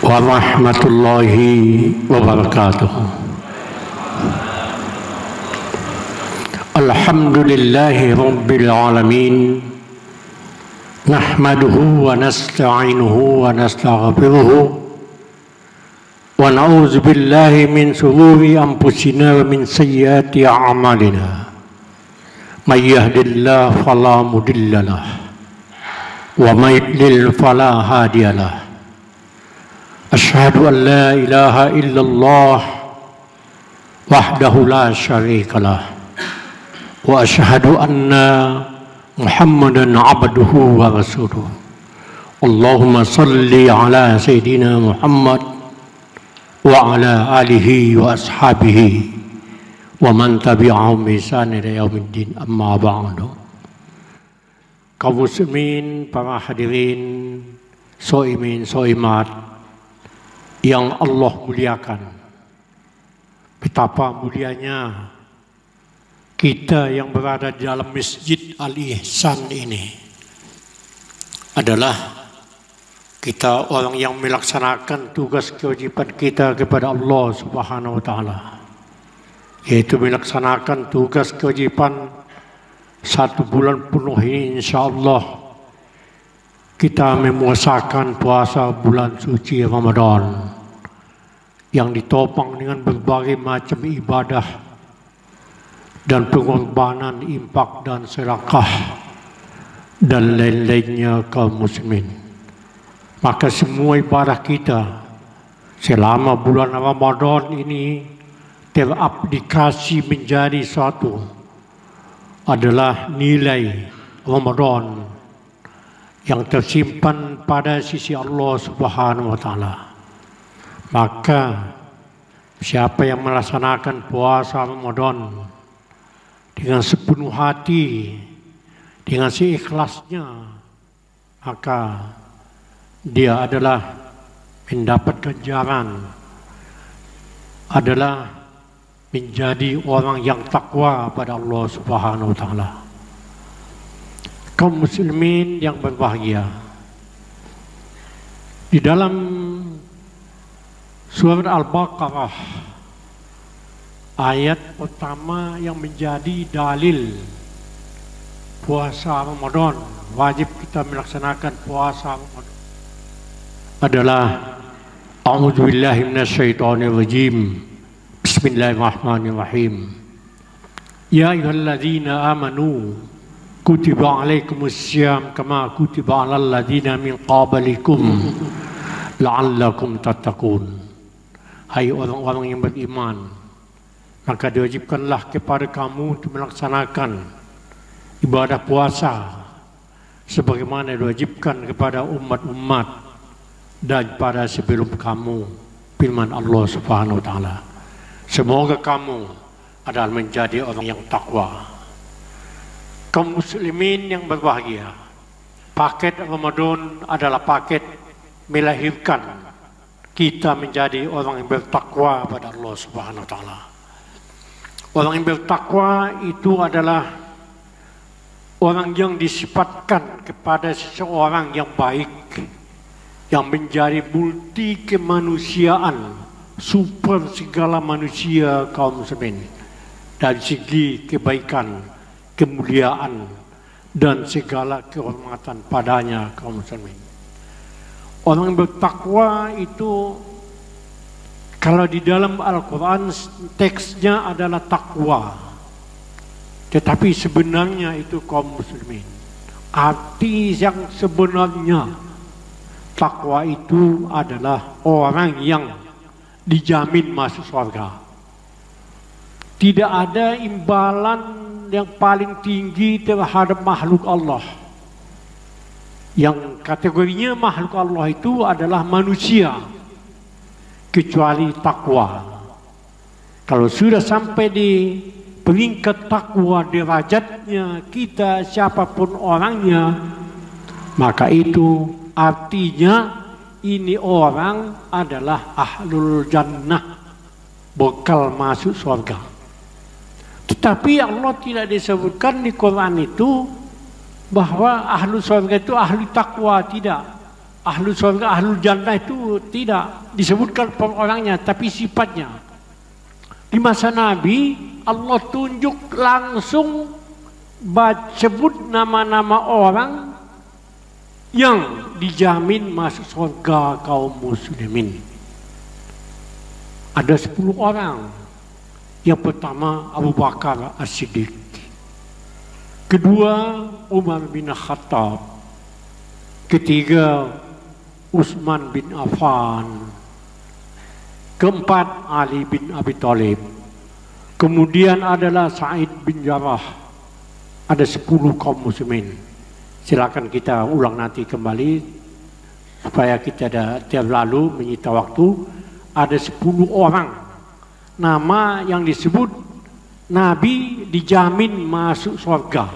warahmatullahi wabarakatuh. Alhamdulillahi rabbil alamin. Nahmaduhu wa nasta'inuhu wa nastaghfiruhu wa na'udzu billahi min shururi anfusina wa min sayyiati a'malina. May yahdihillahu fala mudhillalah wa may yudlil fala hadiyalah. Asyhadu an la ilaha illallah wahdahu la syarikalah wa asyhadu anna Muhammadan abduhu wa rasuluh. Allahumma salli ala sayyidina Muhammad wa ala alihi wa ashabihi wa man tabi'ahum bi ihsan ila yaumiddin, amma ba'du. Kaum muslimin, para hadirin, shaimin, shaimat yang Allah muliakan. Betapa mulianya kita yang berada di dalam Masjid Al-Ihsan ini adalah kita orang yang melaksanakan tugas kewajiban kita kepada Allah Subhanahu wa taala, yaitu melaksanakan tugas kewajiban 1 bulan penuh ini. Insyaallah kita memuasakan puasa bulan suci Ramadan yang ditopang dengan berbagai macam ibadah dan pengorbanan, infak dan sedekah dan lain-lainnya kaum muslimin. Maka semua ibadah kita selama bulan Ramadan ini teraplikasi menjadi suatu adalah nilai Ramadan yang tersimpan pada sisi Allah Subhanahu wa taala. Maka siapa yang melaksanakan puasa Ramadan dengan sepenuh hati, dengan seikhlasnya, maka dia adalah mendapat ganjaran, adalah menjadi orang yang takwa pada Allah Subhanahu wa taala. Kaum muslimin yang berbahagia, di dalam surat Al-Baqarah ayat pertama yang menjadi dalil puasa Ramadan, wajib kita melaksanakan puasa Ramadan, adalah A'udzubillahi minasyaitonirrajim. Bismillahirrahmanirrahim. Ya ayyuhalladzina amanu kutiba alaikumussyam kama kutiba alal ladzina min qablikum la'allakum tattaqun. Hai orang-orang yang beriman, maka diwajibkanlah kepada kamu untuk melaksanakan ibadah puasa sebagaimana diwajibkan kepada umat-umat daripada sebelum kamu. Firman Allah Subhanahu wa taala, semoga kamu adalah menjadi orang yang takwa. Kaum muslimin yang berbahagia, paket Ramadan adalah paket melahirkan kita menjadi orang yang bertakwa pada Allah Subhanahu wa taala. Orang yang bertakwa itu adalah orang yang disifatkan kepada seseorang yang baik, yang menjadi multi kemanusiaan, super segala manusia kaum muslimin, dari segi kebaikan, kemuliaan dan segala kehormatan padanya kaum muslimin. Orang yang bertakwa itu, kalau di dalam Al-Quran teksnya adalah takwa, tetapi sebenarnya itu kaum muslimin, arti yang sebenarnya takwa itu adalah orang yang dijamin masuk surga. Tidak ada imbalan yang paling tinggi terhadap makhluk Allah. Yang kategorinya makhluk Allah itu adalah manusia, kecuali takwa. Kalau sudah sampai di peringkat takwa derajatnya kita siapapun orangnya, maka itu artinya ini orang adalah ahlul jannah, bekal masuk surga. Tetapi Allah tidak disebutkan di Quran itu bahwa ahlul surga itu ahli takwa, tidak. Ahlul surga, ahlul jannah itu tidak disebutkan orangnya, tapi sifatnya. Di masa Nabi Allah tunjuk langsung sebut nama-nama orang yang dijamin masuk surga kaum muslimin. Ada 10 orang. Yang pertama Abu Bakar As-Siddiq. Kedua Umar bin Khattab. Ketiga Utsman bin Affan. Keempat Ali bin Abi Thalib. Kemudian adalah Sa'id bin Jarrah. Ada 10 kaum muslimin. Silakan kita ulang nanti kembali supaya kita tidak lalu menyita waktu. Ada 10 orang nama yang disebut Nabi dijamin masuk surga.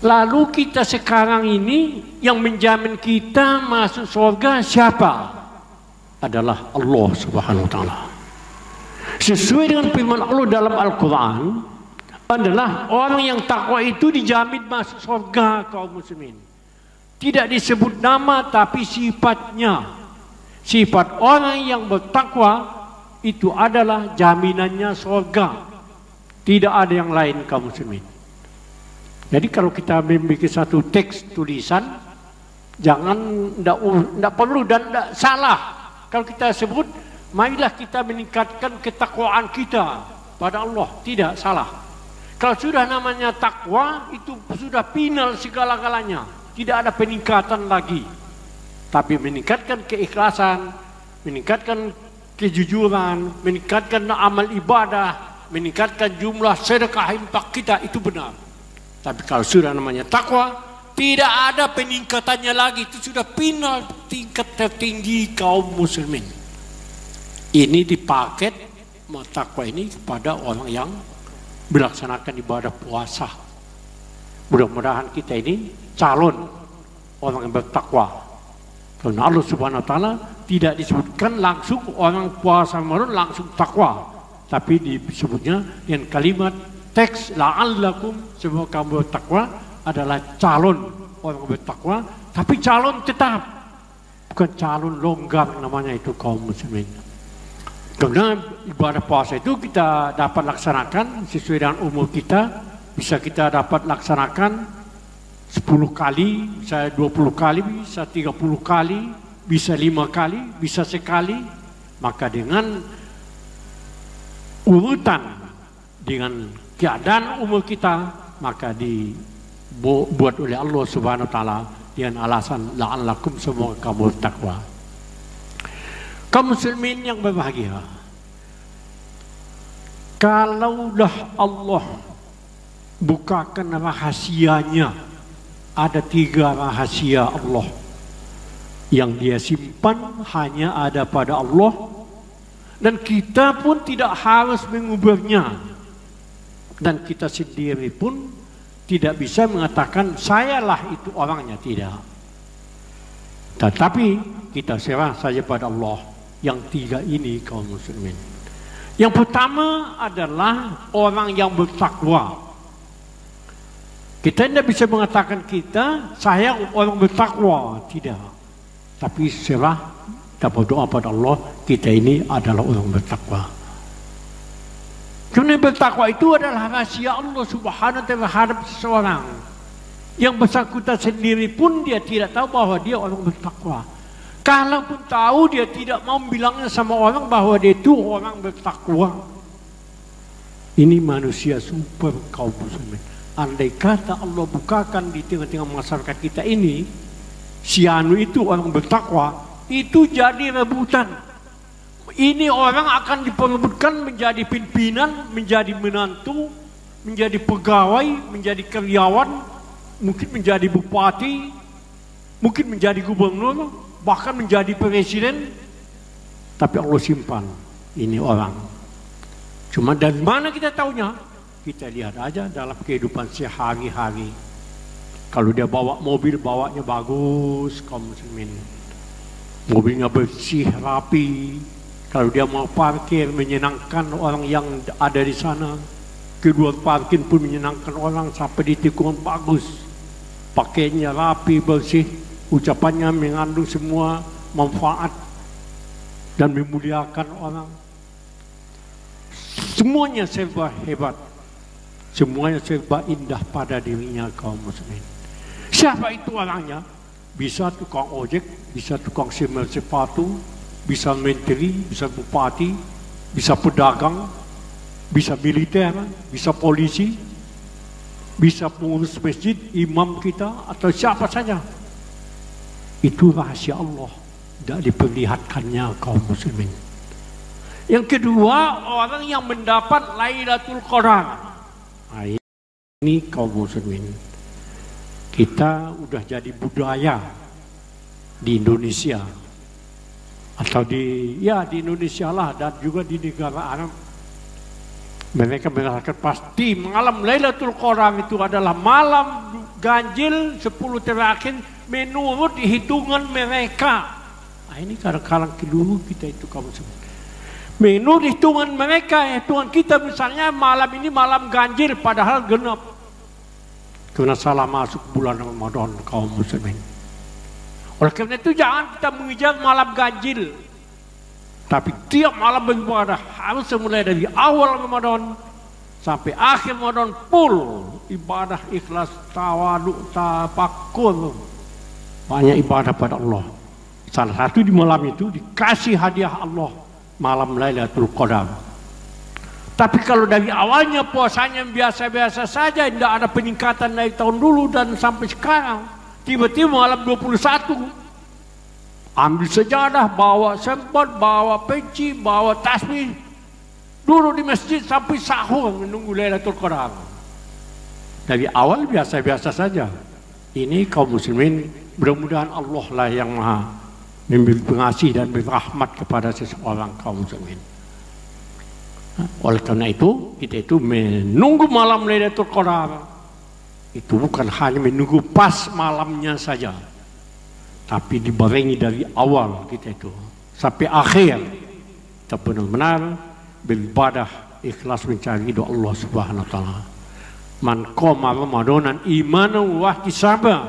Lalu kita sekarang ini yang menjamin kita masuk surga siapa? Adalah Allah Subhanahu wa taala. Sesuai dengan firman Allah dalam Al-Quran, adalah orang yang takwa itu dijamin masuk surga kaum muslimin. Tidak disebut nama tapi sifatnya. Sifat orang yang bertakwa itu adalah jaminannya surga. Tidak ada yang lain kaum muslimin. Jadi kalau kita membuat satu teks tulisan, jangan tidak perlu dan tidak salah kalau kita sebut marilah kita meningkatkan ketakwaan kita pada Allah. Tidak salah. Kalau sudah namanya takwa, itu sudah final segala-galanya. Tidak ada peningkatan lagi. Tapi meningkatkan keikhlasan, meningkatkan kejujuran, meningkatkan amal ibadah, meningkatkan jumlah sedekah infak kita, itu benar. Tapi kalau sudah namanya takwa, tidak ada peningkatannya lagi. Itu sudah final tingkat tertinggi kaum muslimin. Ini dipaket takwa ini kepada orang yang melaksanakan ibadah puasa. Mudah-mudahan kita ini calon orang yang bertakwa. Karena Allah Subhanahu wa taala tidak disebutkan langsung orang puasa Ramadan langsung takwa, tapi disebutnya yang kalimat teks la'allakum, semoga kamu bertakwa, adalah calon orang bertakwa, tapi calon tetap, bukan calon longgar namanya itu kaum muslimin. Karena ibadah puasa itu kita dapat laksanakan sesuai dengan umur kita, bisa kita dapat laksanakan 10 kali, bisa 20 kali, bisa 30 kali, bisa 5 kali, bisa sekali. Maka dengan urutan, dengan keadaan umur kita, maka dibuat oleh Allah Subhanahu wa taala dengan alasan la'allakum, semoga kamu bertakwa. Kaum muslimin yang berbahagia, kalaulah Allah bukakan rahasianya, ada 3 rahasia Allah yang dia simpan hanya ada pada Allah, dan kita pun tidak harus mengubahnya, dan kita sendiri pun tidak bisa mengatakan sayalah itu orangnya, tidak. Tetapi kita serah saja pada Allah. Yang 3 ini kaum muslimin. Yang pertama adalah orang yang bertakwa. Kita tidak bisa mengatakan saya orang bertakwa, tidak. Tapi serah dan berdoa pada Allah, kita ini adalah orang bertakwa. Karena bertakwa itu adalah rahasia Allah Subhanahu wa taala terhadap seseorang. Yang bersangkutan sendiri pun dia tidak tahu bahwa dia orang bertakwa. Kalaupun tahu, dia tidak mau bilangnya sama orang bahwa dia itu orang bertakwa. Ini manusia super kaum muslimin. Andai kata Allah bukakan di tengah-tengah masyarakat kita ini, si anu itu orang bertakwa, itu jadi rebutan. Ini orang akan diperebutkan menjadi pimpinan, menjadi menantu, menjadi pegawai, menjadi karyawan, mungkin menjadi bupati, mungkin menjadi gubernur, bahkan menjadi presiden. Tapi Allah simpan ini orang Cuma dari mana kita tahunya? Kita lihat aja dalam kehidupan sehari-hari. Kalau dia bawa mobil, bawanya bagus, kaum muslimin. Mobilnya bersih, rapi. Kalau dia mau parkir, menyenangkan orang yang ada di sana. Kedua parkir pun menyenangkan orang sampai di tikungan bagus. Pakainya rapi, bersih. Ucapannya mengandung semua manfaat dan memuliakan orang. Semuanya serba hebat. Semuanya serba indah pada dirinya kaum muslimin. Siapa itu orangnya? Bisa tukang ojek, bisa tukang semel sepatu, bisa menteri, bisa bupati, bisa pedagang, bisa militer, bisa polisi, bisa pengurus masjid, imam kita, atau siapa saja. Itu rahasia Allah, tidak diperlihatkannya kaum muslimin. Yang kedua, orang yang mendapat Lailatul Qadar. Nah, ini kaum muslimin, kita udah jadi budaya di Indonesia atau di Indonesia lah, dan juga di negara Arab. Mereka mengatakan pasti malam Lailatul Qadar itu adalah malam ganjil 10 terakhir menurut hitungan mereka. Nah, ini kadang-kadang keliru kita itu kaum muslimin. Menurut hitungan mereka, hitungan kita misalnya malam ini malam ganjil padahal genap. Karena salah masuk bulan Ramadan kaum muslimin. Oleh karena itu jangan kita mengejar malam ganjil. Tapi tiap malam beribadah harus mulai dari awal Ramadan sampai akhir Ramadan full ibadah ikhlas, tawaduk, tafakur. Banyak ibadah pada Allah. Salah satu di malam itu dikasih hadiah Allah. Malam Lailatul Qadar. Tapi kalau dari awalnya puasanya biasa-biasa saja, tidak ada peningkatan dari tahun dulu dan sampai sekarang, tiba-tiba malam 21 ambil sejadah, bawa sempat, bawa peci, bawa tasbih, duduk di masjid sampai sahur menunggu Lailatul Qadar. Dari awal biasa-biasa saja. Ini kaum muslimin, mudah-mudahan Allah lah yang maha memberi pengasih dan berrahmat kepada seseorang kaum muslimin. Oleh karena itu, kita itu menunggu malam Lailatul Qadar. Itu bukan hanya menunggu pas malamnya saja, tapi dibarengi dari awal kita itu sampai akhir. Kita benar-benar beribadah ikhlas mencari ridho Allah Subhanahu wa taala. Man qama ramadanan imanan wa ihtisaban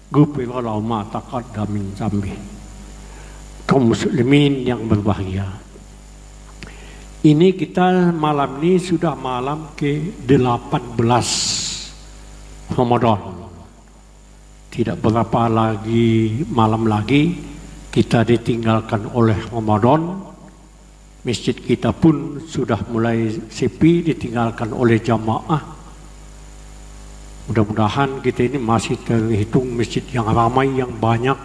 ghufira lahu ma taqaddama min dzambi. Kaum muslimin yang berbahagia, ini kita malam ini sudah malam ke-18 Ramadan. Tidak berapa lagi malam lagi kita ditinggalkan oleh Ramadan. Masjid kita pun sudah mulai sepi, ditinggalkan oleh jamaah. Mudah-mudahan kita ini masih terhitung masjid yang ramai, yang banyak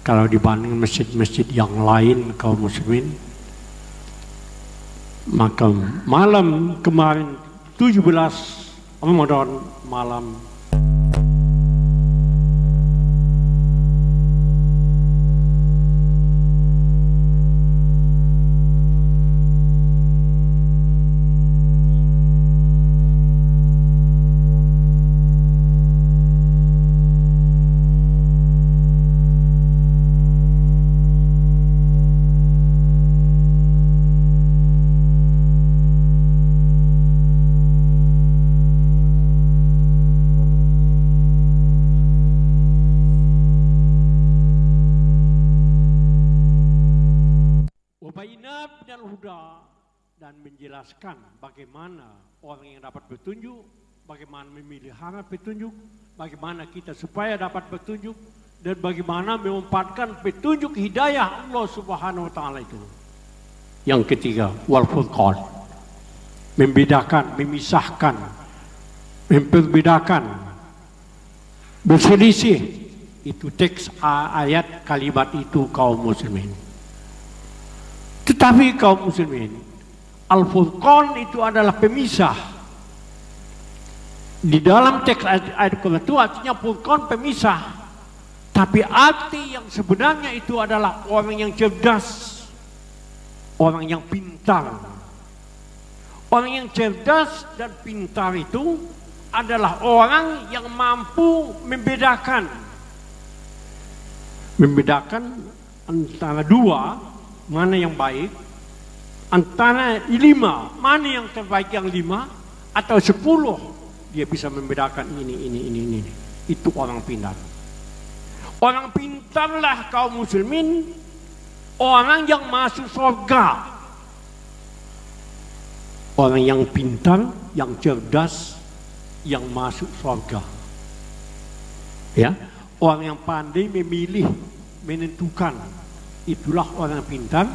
kalau dibanding masjid-masjid yang lain kaum muslimin. Maka malam kemarin 17 Ramadan, malam dan menjelaskan bagaimana orang yang dapat petunjuk, bagaimana memilih arah petunjuk, bagaimana kita supaya dapat petunjuk, dan bagaimana memanfaatkan petunjuk hidayah Allah Subhanahu wa taala itu. Yang ketiga, wal furqan, membedakan, memisahkan, memperbedakan, berselisih. Itu teks ayat kalimat itu kaum muslimin. Tetapi kaum muslimin, Al-Furqan itu adalah pemisah. Di dalam teks ayat itu artinya Furqan pemisah. Tapi arti yang sebenarnya itu adalah orang yang cerdas, orang yang pintar. Orang yang cerdas dan pintar itu adalah orang yang mampu membedakan antara dua, mana yang baik, antara 5, mana yang terbaik yang 5, atau 10, dia bisa membedakan ini. Itu orang pintar. Orang pintarlah kaum muslimin, orang yang masuk surga. Orang yang pintar, yang cerdas, yang masuk surga. Ya, orang yang pandai memilih, menentukan. Itulah orang yang pintar,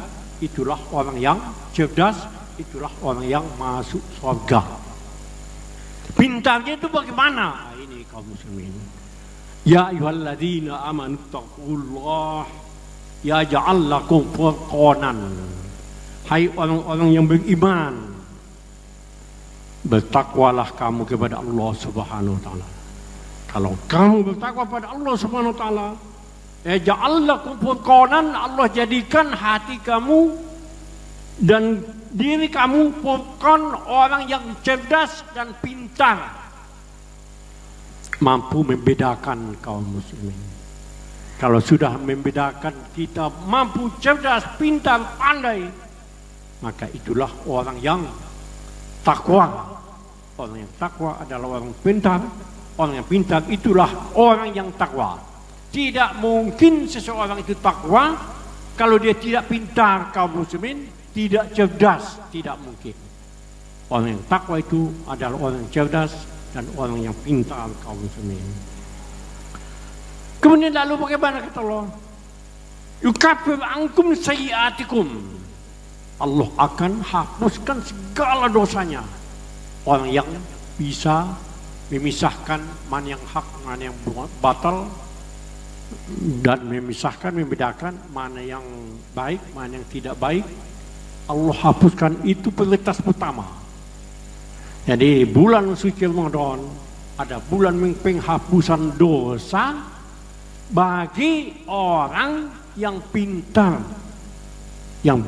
itulah orang yang cerdas, itulah orang yang masuk surga. Pintarnya itu bagaimana? Nah, ini kaum muslimin. Ya ayyuhalladzina amanu taqullah yaj'al lakum furqanan. Hai orang-orang yang beriman, bertakwalah kamu kepada Allah Subhanahu wa taala. Kalau kamu bertakwa kepada Allah Subhanahu wa taala, yaj'al lakum furqanan, Allah jadikan hati kamu dan diri kamu furqan, orang yang cerdas dan pintar, mampu membedakan kaum muslimin. Kalau sudah membedakan, kita mampu cerdas, pintar, pandai, maka itulah orang yang takwa. Orang yang takwa adalah orang pintar. Orang yang pintar itulah orang yang takwa. Tidak mungkin seseorang itu takwa kalau dia tidak pintar, kaum muslimin, tidak cerdas, tidak mungkin. Orang yang takwa itu adalah orang yang cerdas dan orang yang pintar, kaum muslimin. Kemudian lalu bagaimana kata Allah? Yukaffir ankum sayyi'atikum. Allah akan hapuskan segala dosanya. Orang yang bisa memisahkan mana yang hak, mana yang batal, dan memisahkan, membedakan mana yang baik, mana yang tidak baik, Allah hapuskan. Itu prioritas pertama. Jadi bulan suci Ramadan ada bulan penghapusan dosa bagi orang yang pintar, yang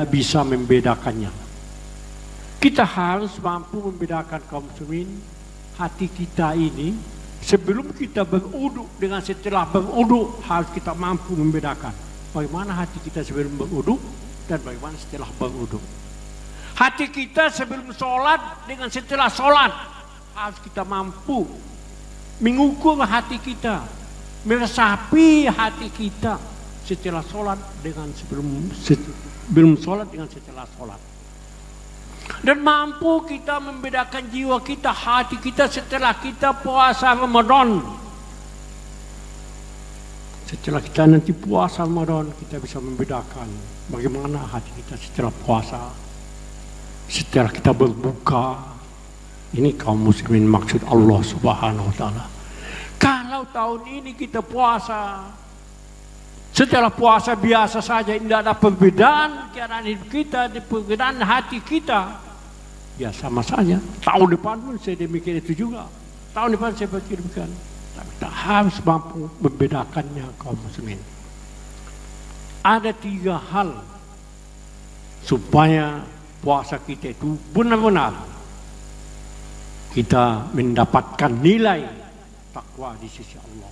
bisa membedakannya. Kita harus mampu membedakan, kaum muslimin, hati kita ini sebelum kita berwudu dengan setelah berwudu, harus kita mampu membedakan bagaimana hati kita sebelum berwudu dan bagaimana setelah berwudu. Hati kita sebelum sholat dengan setelah sholat, harus kita mampu mengukur hati kita, meresapi hati kita setelah sholat dengan sebelum sholat dengan setelah sholat. Dan mampu kita membedakan jiwa kita, hati kita setelah kita puasa Ramadan. Setelah kita nanti puasa Ramadan, kita bisa membedakan bagaimana hati kita setelah puasa, setelah kita berbuka. Ini kaum muslimin maksud Allah Subhanahu wa taala. Kalau tahun ini kita puasa, setelah puasa biasa saja, tidak ada perbedaan keadaan hidup kita, perbedaan hati kita, ya sama saja. Tahun depan pun saya demikian itu juga. Tahun depan saya berkira-kira. Tapi kita harus mampu membedakannya, kaum muslimin. Ada 3 hal supaya puasa kita itu benar-benar kita mendapatkan nilai takwa di sisi Allah.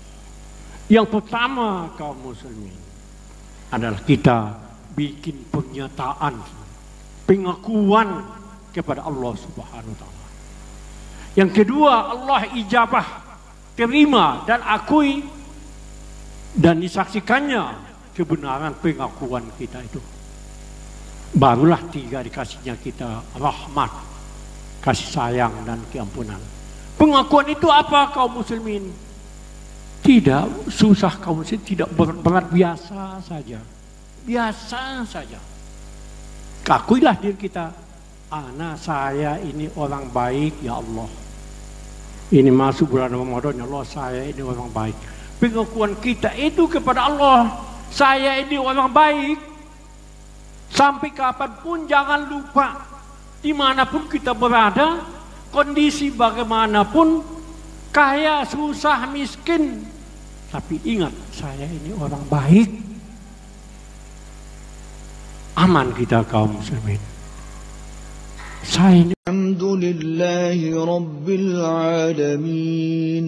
Yang pertama, kaum muslimin, adalah kita bikin pernyataan, pengakuan kepada Allah Subhanahu wa taala. Yang kedua, Allah ijabah, terima dan akui dan disaksikannya kebenaran pengakuan kita itu. Barulah 3 dikasihnya kita rahmat, kasih sayang dan keampunan. Pengakuan itu apa, kaum muslimin? Tidak susah, kaum muslimin, tidak berat, biasa saja. Biasa saja. Akuilah diri kita, saya ini orang baik, ya Allah. Ini masuk bulan Ramadan, ya Allah, saya ini orang baik. Pengakuan kita itu kepada Allah, saya ini orang baik. Sampai kapanpun jangan lupa, dimanapun kita berada, kondisi bagaimanapun, kaya, susah, miskin, tapi ingat, saya ini orang baik. Aman kita, kaum muslimin. Saya ini Alhamdulillahi Rabbil Alamin.